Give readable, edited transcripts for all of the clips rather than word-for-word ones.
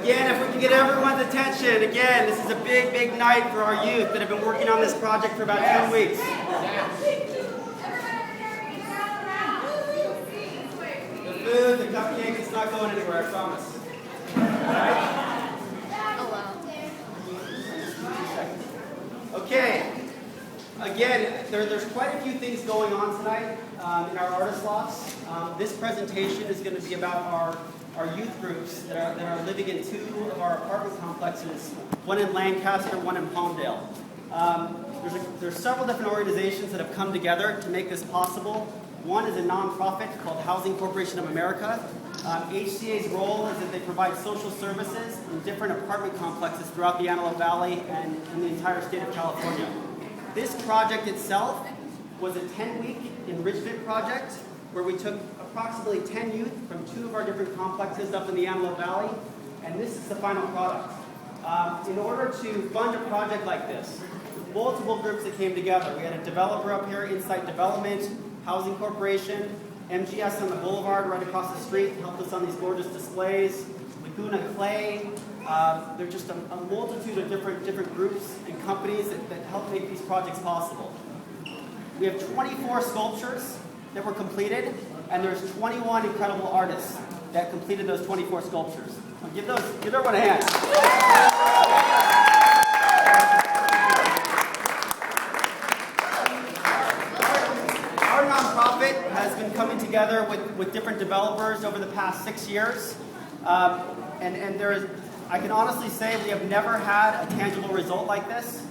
Again, if we can get everyone's attention, again, this is a big, big night for our youth that have been working on this project for about 10 weeks. The food, the cupcake, it's not going anywhere, I promise. Okay, again, there's quite a few things going on tonight in our artist lofts. This presentation is going to be about our youth groups that are living in two of our apartment complexes, one in Lancaster, one in Palmdale. There's several different organizations that have come together to make this possible. One is a nonprofit called Housing Corporation of America. HCA's role is that they provide social services in different apartment complexes throughout the Antelope Valley and the entire state of California. This project itself was a 10-week enrichment project where we took approximately 10 youth from two of our different complexes up in the Antelope Valley, and this is the final product. In order to fund a project like this, multiple groups that came together. We had a developer up here, Insight Development, Housing Corporation, MGS on the Boulevard right across the street helped us on these gorgeous displays, Laguna Clay. There's just a multitude of different groups and companies that help make these projects possible. We have 24 sculptures that were completed, and there's 21 incredible artists that completed those 24 sculptures. Now give everyone a hand. Our nonprofit has been coming together with different developers over the past 6 years, and I can honestly say we have never had a tangible result like this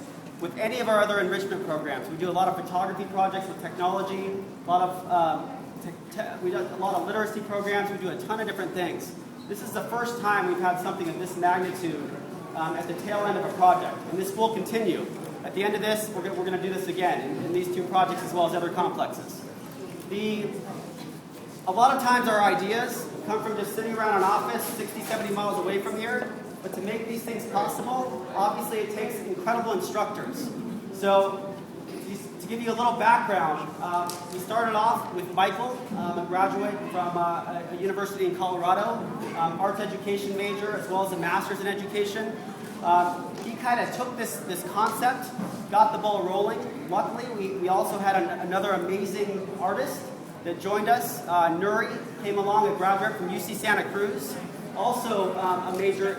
with any of our other enrichment programs. We do a lot of photography projects with technology, we do a lot of literacy programs, we do a ton of different things. This is the first time we've had something of this magnitude at the tail end of a project, and this will continue. At the end of this, we're going to do this again in these two projects as well as other complexes. A lot of times our ideas come from just sitting around an office 60, 70 miles away from here, but to make these things possible, obviously it takes incredible instructors. So to give you a little background, we started off with Michael, a graduate from a university in Colorado, arts education major as well as a master's in education. He kind of took this concept, got the ball rolling. Luckily, we also had another amazing artist that joined us. Nuri came along, a graduate from UC Santa Cruz, also majored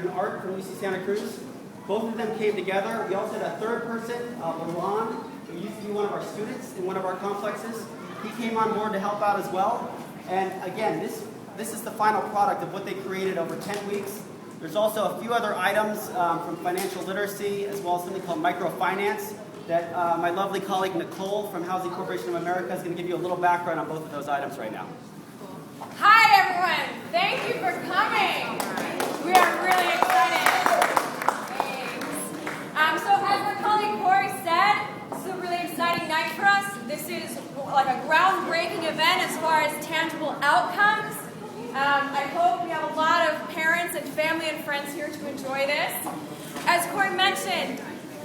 in art from UC Santa Cruz. Both of them came together. We also had a third person, Milan, who used to be one of our students in one of our complexes. He came on board to help out as well. And again, this is the final product of what they created over 10 weeks. There's also a few other items from financial literacy as well as something called microfinance that my lovely colleague Nicole from Housing Corporation of America is going to give you a little background on both of those items right now. Hi everyone! Thank you for coming! We are really excited. Thanks. So as my colleague Corey said, this is a really exciting night for us. This is like a groundbreaking event as far as tangible outcomes. I hope we have a lot of parents and family and friends here to enjoy this. As Corey mentioned,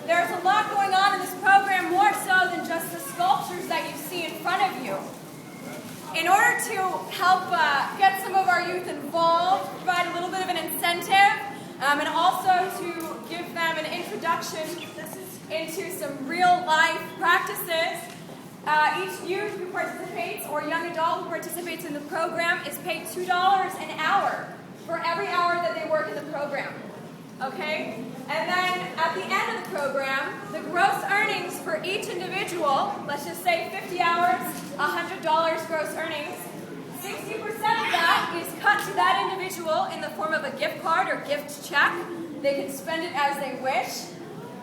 there's a lot going on in this program, more so than just the sculptures that you see in front of you. In order to help get some of our youth involved, provide a little bit of an incentive, and also to give them an introduction into some real-life practices, each youth who participates or young adult who participates in the program is paid $2 an hour for every hour that they work in the program. Okay? And then at the end of the program, the gross earnings for each individual, let's just say 50 hours, $100 gross earnings, 60% of that is cut to that individual in the form of a gift card or gift check. They can spend it as they wish.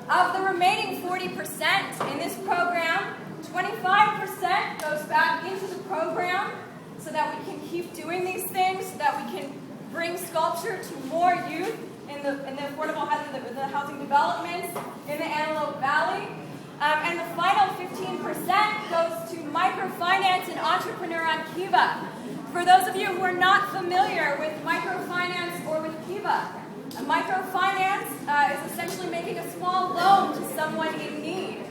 Of the remaining 40% in this program, 25% goes back into the program so that we can keep doing these things, so that we can bring sculpture to more youth in the affordable housing, the housing developments in the Antelope Valley. And the final 15% goes to microfinance and entrepreneur on Kiva. For those of you who are not familiar with microfinance or with Kiva, a microfinance is essentially making a small loan to someone in need.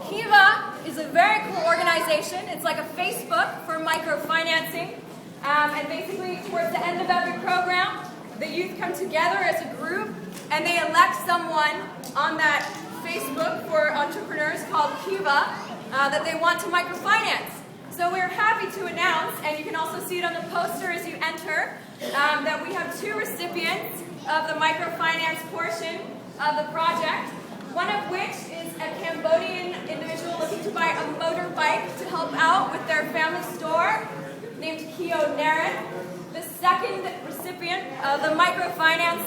Kiva is a very cool organization. It's like a Facebook for microfinancing. And basically, towards the end of every program, the youth come together as a group and they elect someone on that Facebook for entrepreneurs called Kiva that they want to microfinance. So we're happy to announce, and you can also see it on the poster as you enter, that we have 2 recipients of the microfinance portion of the project, one of which is a Cambodian individual looking to buy a motorbike to help out with their family store, named Keo Naren. The second recipient of the microfinance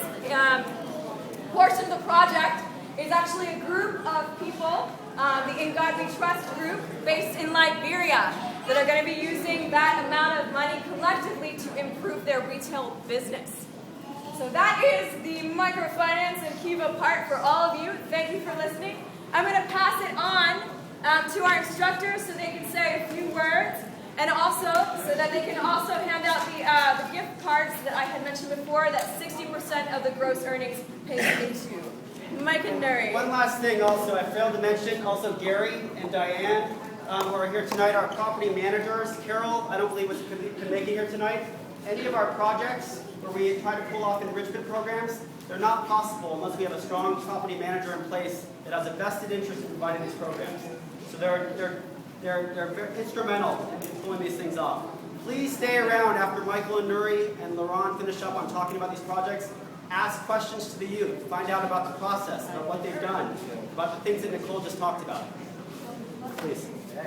portion of the project is actually a group of people, the In God We Trust group, based in Liberia, that are going to be using that amount of money collectively to improve their retail business. So that is the microfinance and Kiva part for all of you. Thank you for listening. I'm going to pass it on to our instructors so they can say a few words, and also so that they can also hand out the gift cards that I had mentioned before, that 60% of the gross earnings pays into. Mike and Nuri. One last thing also, I failed to mention, also Gary and Diane who are here tonight, our property managers. Carol, I don't believe was can make it here tonight. Any of our projects where we try to pull off enrichment programs, they're not possible unless we have a strong property manager in place that has a vested interest in providing these programs. So they're very instrumental in pulling these things off. Please stay around after Michael and Nuri and Laurent finish up on talking about these projects. Ask questions to the youth. Find out about the process, about what they've done, about the things that Nicole just talked about. Please. I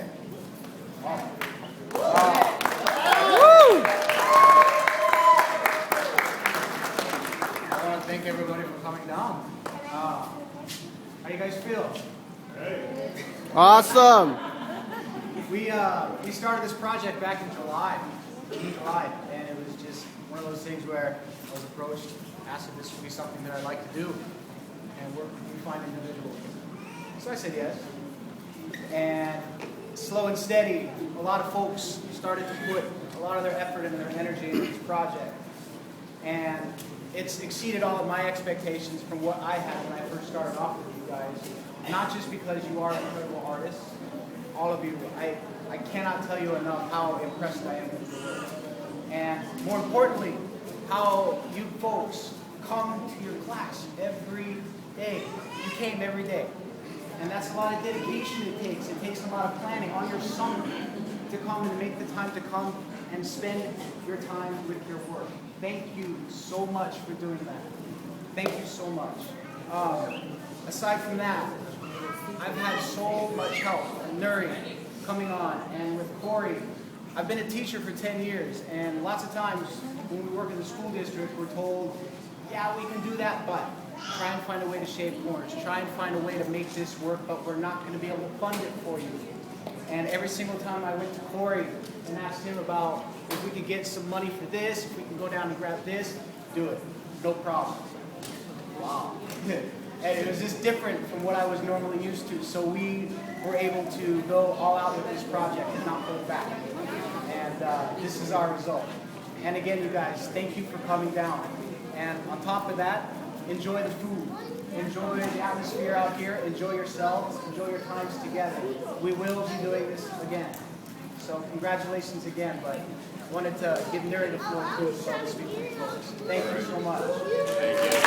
want to thank everybody for coming down. How do you guys feel? Awesome. We started this project back in July, and it was just one of those things where I was approached, asked if this would be something that I'd like to do, and we find individuals. So I said yes. And slow and steady, a lot of folks started to put a lot of their effort and their energy into this project. And it's exceeded all of my expectations from what I had when I first started off with you guys. Not just because you are incredible artists, all of you. I cannot tell you enough how impressed I am with your work. And more importantly, how you folks come to your class every day. You came every day. And that's a lot of dedication it takes. It takes a lot of planning on your summer to come and make the time to come and spend your time with your work. Thank you so much for doing that. Thank you so much. Aside from that, I've had so much help. Nuri coming on, and with Corey. I've been a teacher for 10 years, and lots of times when we work in the school district, we're told, yeah, we can do that, but try and find a way to shave corners. Try and find a way to make this work, but we're not going to be able to fund it for you. And every single time I went to Corey and asked him about if we could get some money for this, if we can go down and grab this, do it. No problem. Wow. And it was just different from what I was normally used to. So we were able to go all out with this project and not hold back. And this is our result. And again, you guys, thank you for coming down. And on top of that, enjoy the food. Enjoy the atmosphere out here. Enjoy yourselves. Enjoy your times together. We will be doing this again. So congratulations again. But I wanted to give Nuri the floor too, so I'll speak to you folks. Thank you so much. Thank you.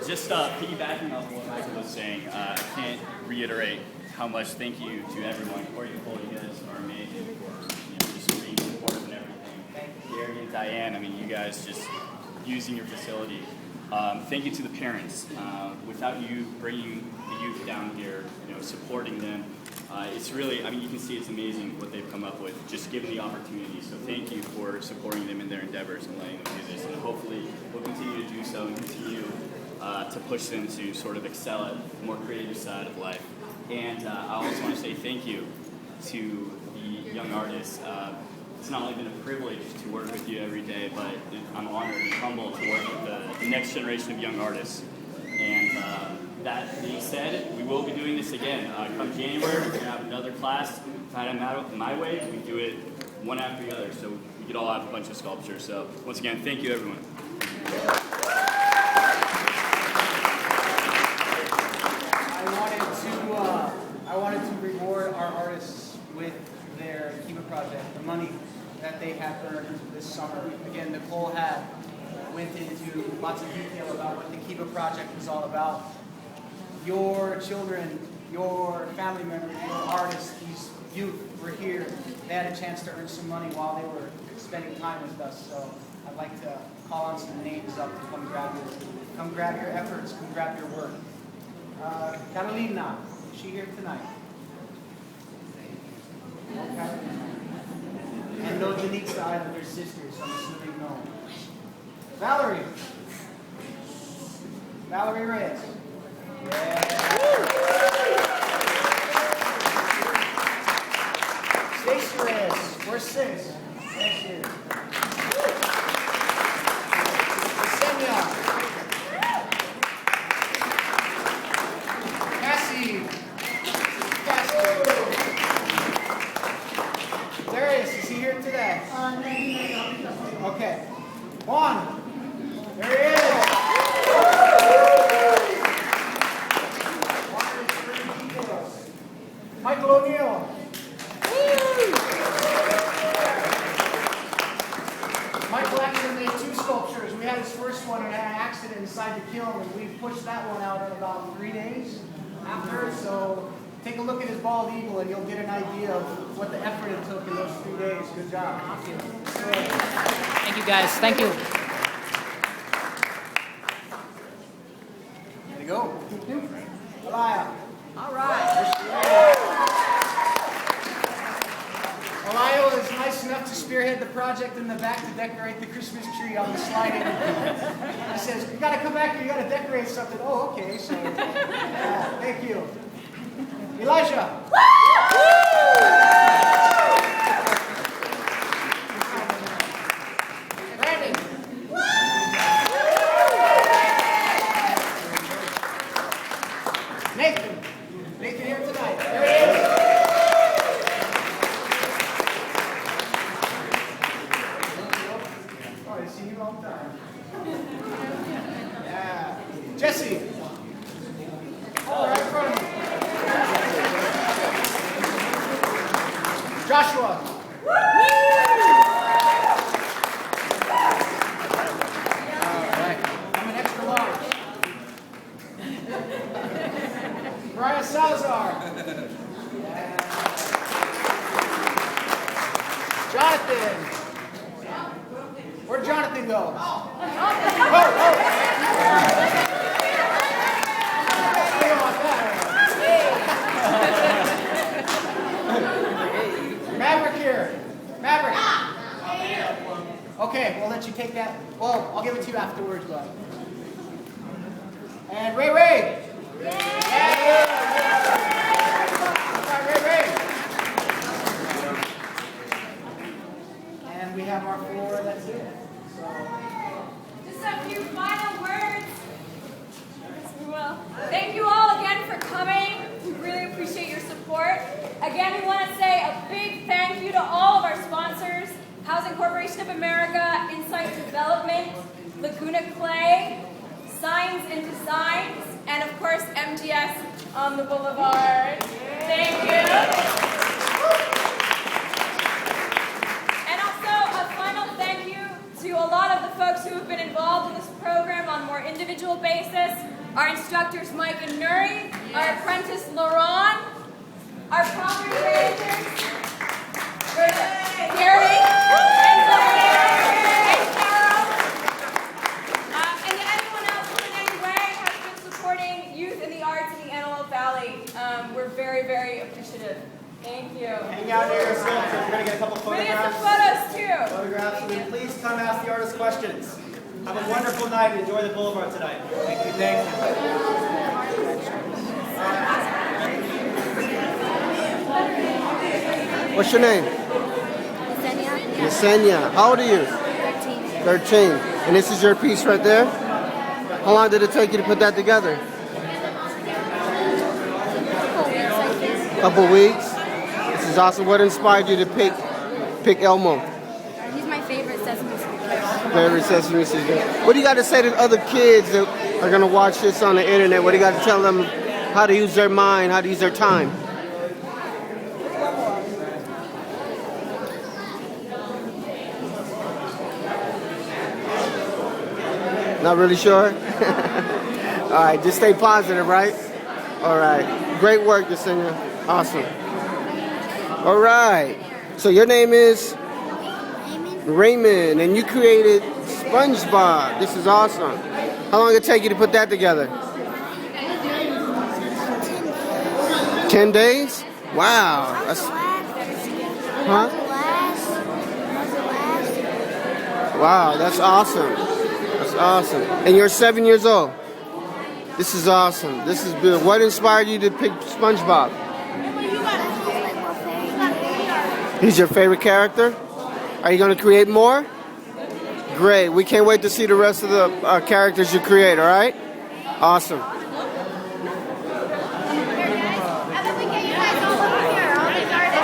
Just piggybacking off what Michael was saying, I can't reiterate how much thank you to everyone. Corey, Nicole, you guys are amazing for just being supportive and everything. Gary and Diane, I mean, you guys just using your facility. Thank you to the parents. Without you bringing the youth down here, supporting them, it's really, I mean, you can see it's amazing what they've come up with, just given the opportunity. So thank you for supporting them in their endeavors and letting them do this. And hopefully we'll continue to do so and continue to push them to sort of excel at the more creative side of life. And I also want to say thank you to the young artists. It's not only been a privilege to work with you every day, but I'm honored and humbled to work with the next generation of young artists. And that being said, we will be doing this again. Come January, we're going to have another class. My way, we do it one after the other, so we could all have a bunch of sculptures. So once again, thank you, everyone. I wanted to reward our artists with project, the money that they have earned this summer. Again, Nicole went into lots of detail about what the Kiva project was all about. Your children, your family members, your artists, these youth were here. They had a chance to earn some money while they were spending time with us. So I'd like to call on some names up to come grab your efforts, come grab your work. Carolina, is she here tonight? Okay. And no Janiksa either, they're sisters, so I'm assuming no. Valerie. Valerie Reyes. Yeah. Stacy Reyes. Where's Sis? There she is. Yesenia. Cassie. Darius, is he here today? Okay. Juan. There he is. Michael O'Neill. Michael actually made 2 sculptures. We had his first one and had an accident inside the kiln, and we pushed that one out in about 3 days after. So take a look at his bald eagle, and you'll get an idea of what the effort it took in those 3 days. Good job. Thank you, guys. Thank you. There you go. Alaya. All right. Alaya was nice enough to spearhead the project in the back to decorate the Christmas tree on the sliding. He says, you got to come back here, you got to decorate something. Oh, okay. So, yeah, thank you. Elijah. Brandon. Nathan. Nathan here tonight. There he is. Oh, I've seen you a long time. Yeah. Jesse. Oh, right in front of me. Joshua. All right. I'm an extra large. Brian Salazar. Jonathan. Where'd Jonathan go? Oh. Maverick here. Maverick. Okay, we'll let you take that. Well, I'll give it to you afterwards, but. And Ray Ray. Yeah. All right, Ray Ray. And we have our floor. That's it. Just a few final words. Well, thank you all again for coming. We really appreciate your support. Again, we want to say a big thank you to all of our sponsors: Housing Corporation of America, Insight Development, Laguna Clay, Signs and Designs, and of course MTS on the Boulevard. Thank you. And also a final thank you to a lot of the folks who have been involved in this program on a more individual basis. Our instructors Mike and Nuri, our apprentice Laurent, our property managers, Gary, and Carol, and anyone else who in any way has been supporting youth in the arts in the Antelope Valley. We're very, very appreciative. Thank you. Hang out here, so we're going to get a couple We're going to get photographs. some photos too. Photographs, and then please come ask the artists questions. Have a wonderful night and enjoy the Boulevard tonight. Thank you. Thank you. What's your name? Yesenia? Yesenia. How old are you? 13. 13. And this is your piece right there? How long did it take you to put that together? Couple weeks. This is awesome. What inspired you to pick Elmo? He's my favorite Sesame Street. Favorite Sesame Street. What do you got to say to other kids that are going to watch this on the internet? What do you got to tell them how to use their mind, how to use their time? Not really sure? All right, just stay positive, right? All right. Great work, Yesenia. Awesome. All right. So your name is? Raymond, and you created SpongeBob. This is awesome. How long did it take you to put that together? 10 days? Wow. That's, huh? Wow, that's awesome. That's awesome. And you're 7 years old. This is awesome. This is good. What inspired you to pick SpongeBob? He's your favorite character? Are you going to create more? Great. We can't wait to see the rest of the characters you create, all right? Awesome.